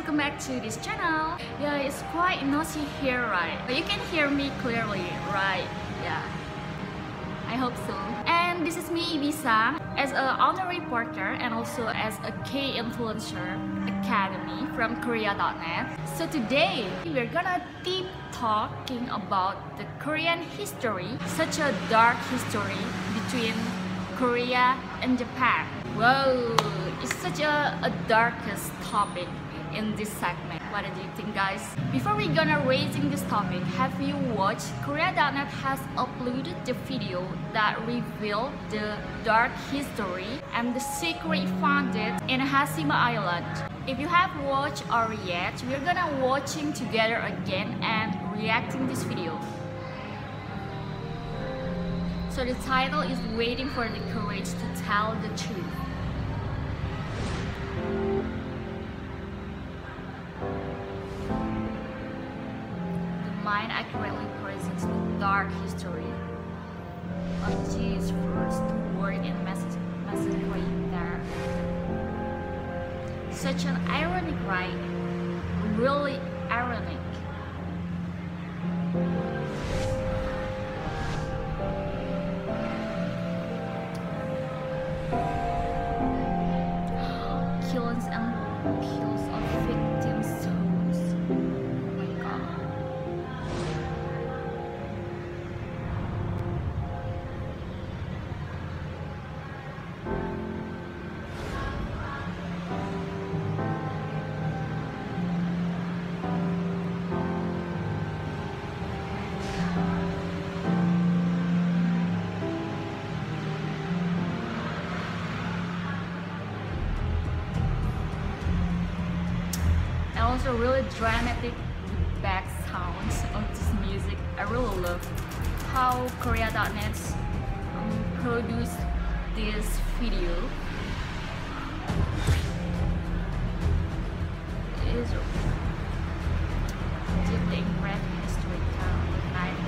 welcome back to this channel. Yeah, it's quite noisy here, right? But you can hear me clearly, right? Yeah, I hope so. And this is me, Ibisa, as an honor reporter and also as a K-Influencer Academy from Korea.net. So today, we're gonna deep talking about the Korean history, such a dark history between Korea and Japan. Whoa, it's such a darkest topic in this segment. What do you think, guys? Before we gonna raising this topic, have you watched Korea.net has uploaded the video that revealed the dark history and the secret found in Hasima Island? If you have watched or yet, we're gonna watching together again and reacting this video. So the title is Waiting for the Courage to Tell the Truth. The mind accurately presents the dark history of Jesus' first word in massacring there. Such an ironic, right? Really ironic. Kills and kills of victims' souls. Oh my god. Also really dramatic back sounds of this music. I really love how Korea.net produced this video. It is deeply engraved history town of the night.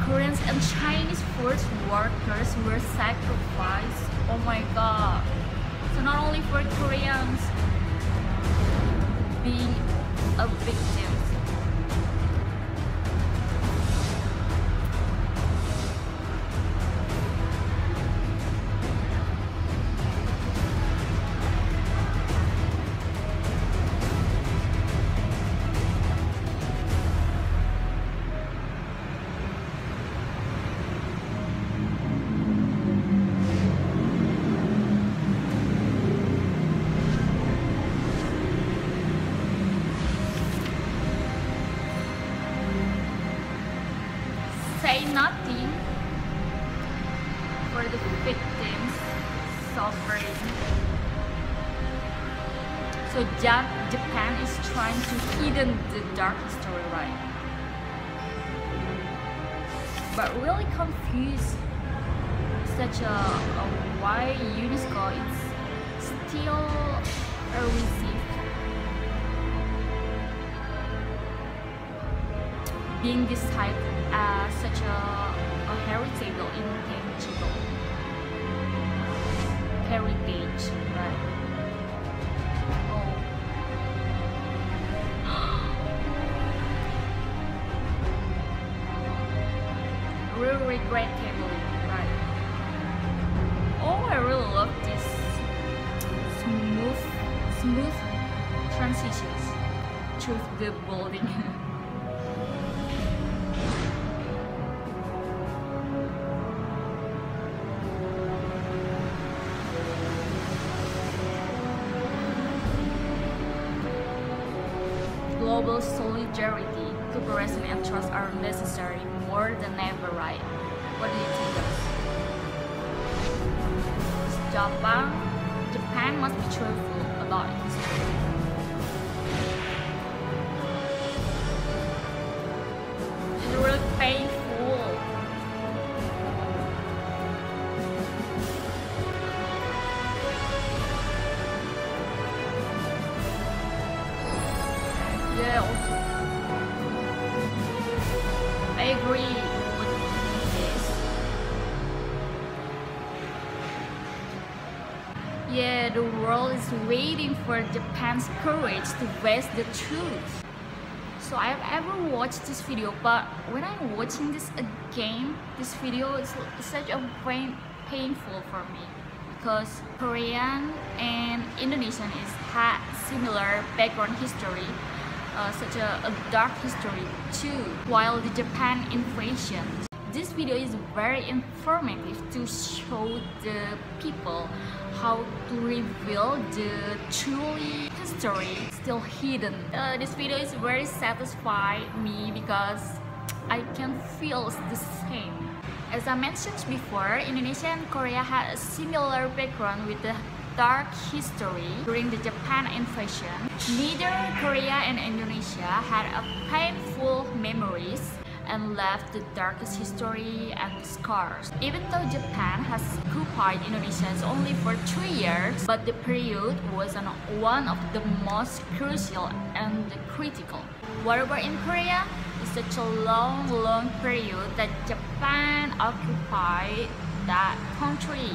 Koreans and Chinese force workers were sacrificed. Oh my god. So not only for Koreans being a victim. Say nothing for the victims suffering. So Japan is trying to hidden the dark history, right? But really confused such a why UNESCO is still a receive being decided as such a heritage or intangible heritage, right? Oh. Real regrettable, right? Oh, I really love this smooth transitions through the building. Global solidarity, cooperation, and trust are necessary more than ever, right? What do you think, guys? Japan must be truthful about history. It's really painful. Yeah, I agree with this. Yeah, the world is waiting for Japan's courage to face the truth. So I've ever watched this video, but when I'm watching this again, this video is such a painful for me because Korean and Indonesian is had similar background history, such a dark history too. While the Japan invasion, this video is very informative to show the people how to reveal the truly history still hidden. This video is very satisfying me because I can feel the same. As I mentioned before, Indonesia and Korea had a similar background with the dark history during the Japan invasion. Neither Korea and Indonesia had a painful memories and left the darkest history and scars. Even though Japan has occupied Indonesia only for 3 years, but the period was one of the most crucial and critical. Whatever in Korea, it's such a long period that Japan occupied that country.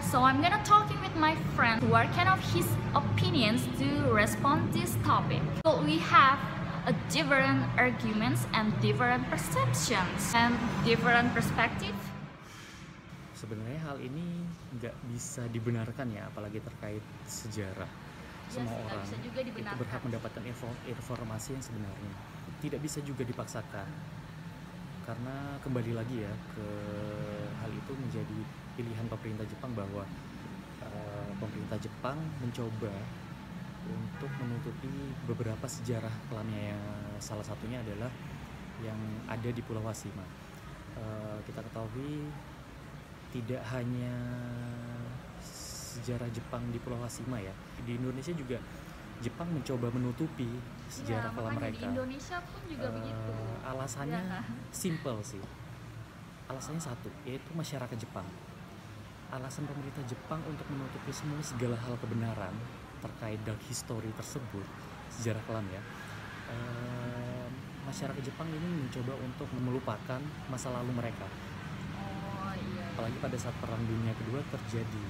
So I'm gonna talking with my friend what kind of his opinions to respond this topic. So we have a different arguments and different perceptions and different perspective. Sebenarnya hal ini nggak bisa dibenarkan ya, apalagi terkait sejarah. Semua orang itu berhak mendapatkan informasi yang sebenarnya. Tidak bisa juga dipaksakan, karena kembali lagi ya ke hal itu menjadi pilihan pemerintah Jepang bahwa pemerintah Jepang mencoba untuk menutupi beberapa sejarah kelamnya, yang salah satunya adalah yang ada di Pulau Washima. Kita ketahui tidak hanya sejarah Jepang di Pulau Washima ya, di Indonesia juga Jepang mencoba menutupi sejarah kelam mereka. Di Indonesia pun juga begitu. Alasannya simple sih, alasannya satu, yaitu masyarakat Jepang. Alasan pemerintah Jepang untuk menutupi segala hal kebenaran terkait dark history tersebut, sejarah kelam ya, masyarakat Jepang ini mencoba untuk melupakan masa lalu mereka. Apalagi pada saat Perang Dunia Kedua terjadi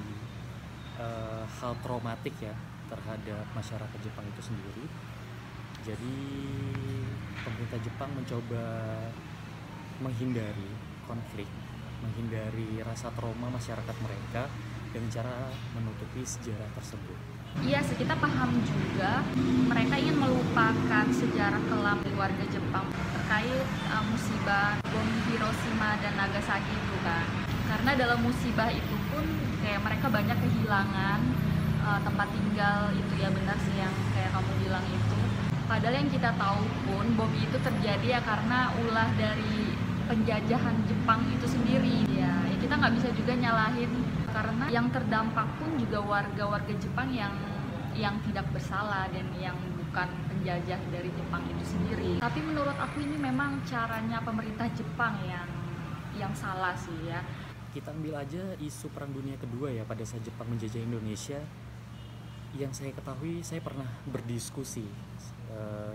hal traumatik ya terhadap masyarakat Jepang itu sendiri. Jadi pemerintah Jepang mencoba menghindari konflik, menghindari rasa trauma masyarakat mereka dengan cara menutupi sejarah tersebut. Iya sih, kita paham juga mereka ingin melupakan sejarah kelam warga Jepang terkait musibah bom Hiroshima dan Nagasaki itu kan. Karena dalam musibah itu pun kayak mereka banyak kehilangan tempat tinggal, itu ya benar sih yang kayak kamu bilang itu. Padahal yang kita tahu pun bom itu terjadi ya karena ulah dari penjajahan Jepang itu sendiri. Ya kita nggak bisa juga nyalahin, karena yang terdampak pun juga warga-warga Jepang yang tidak bersalah dan yang bukan penjajah dari Jepang itu sendiri. Tapi menurut aku ini memang caranya pemerintah Jepang yang salah sih ya. Kita ambil aja isu Perang Dunia Kedua ya, pada saat Jepang menjajah Indonesia. Yang saya ketahui, saya pernah berdiskusi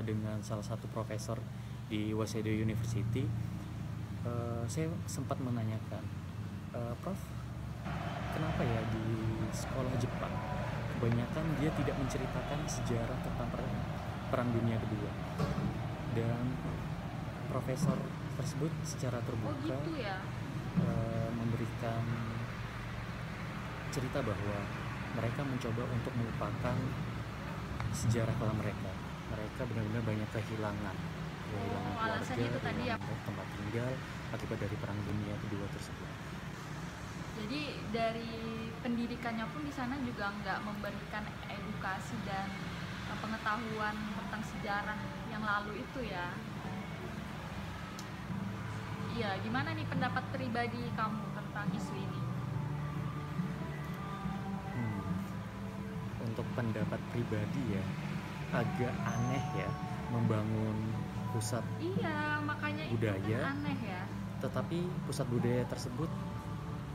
dengan salah satu profesor di Waseda University. Saya sempat menanyakan, Prof, kenapa ya di sekolah Jepang kebanyakan dia tidak menceritakan sejarah tentang Perang Dunia Kedua? Dan profesor tersebut secara terbuka memberikan cerita bahwa mereka mencoba untuk melupakan sejarah kelam mereka. Mereka benar-benar banyak kehilangan keluarga, tempat tinggal akibat dari Perang Dunia Kedua tersebut. Jadi dari pendidikannya pun di sana juga nggak memberikan edukasi dan pengetahuan tentang sejarah yang lalu itu ya. Iya, gimana nih pendapat pribadi kamu tentang isu ini? Untuk pendapat pribadi ya, agak aneh ya membangun pusat makanya budaya, itu kan aneh ya. Tetapi pusat budaya tersebut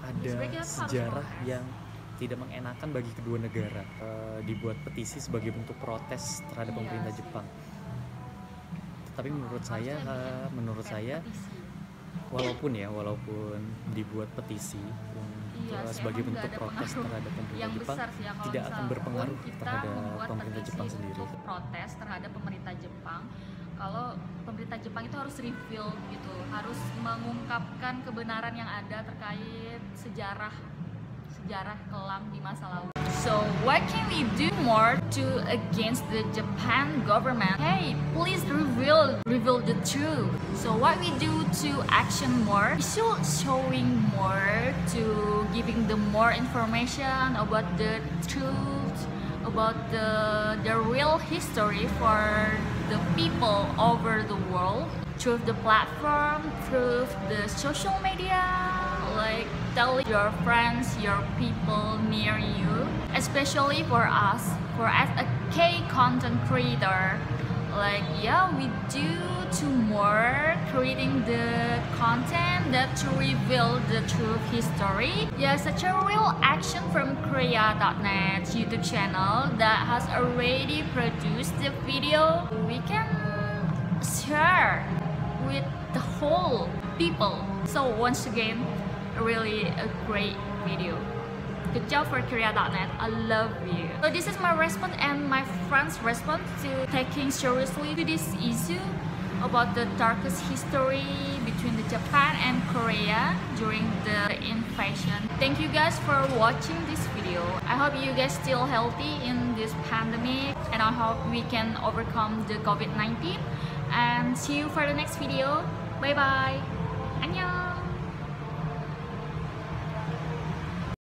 ada sejarah yang tidak mengenakan bagi kedua negara. Dibuat petisi sebagai bentuk protes terhadap pemerintah Jepang. Tapi menurut saya walaupun dibuat petisi sebagai bentuk protes terhadap pemerintah Jepang tidak akan berpengaruh terhadap pemerintah Jepang sendiri. Protes terhadap pemerintah Jepang, kalau pemerintah Jepang itu harus reveal gitu, harus mengungkapkan kebenaran yang ada terkait sejarah kelam di masa lalu. So what can we do more to against the Japan government? Hey, please reveal the truth. So what we do to action more? We should showing more to giving them more information about the truth, about the real history for the people over the world through the platform, through the social media, like tell your friends, your people near you, especially for us, as a K content creator. Like we do to more creating the content that to reveal the true history. Such a real action from Korea.net YouTube channel that has already produced the video. We can share with the whole people. So once again, really a great video. Good job for Korea.net. I love you. So this is my response and my friends' response to taking seriously this issue about the darkest history between the Japan and Korea during the invasion. Thank you guys for watching this video. I hope you guys still healthy in this pandemic, and I hope we can overcome the COVID-19. And see you for the next video. Bye bye. Annyeong.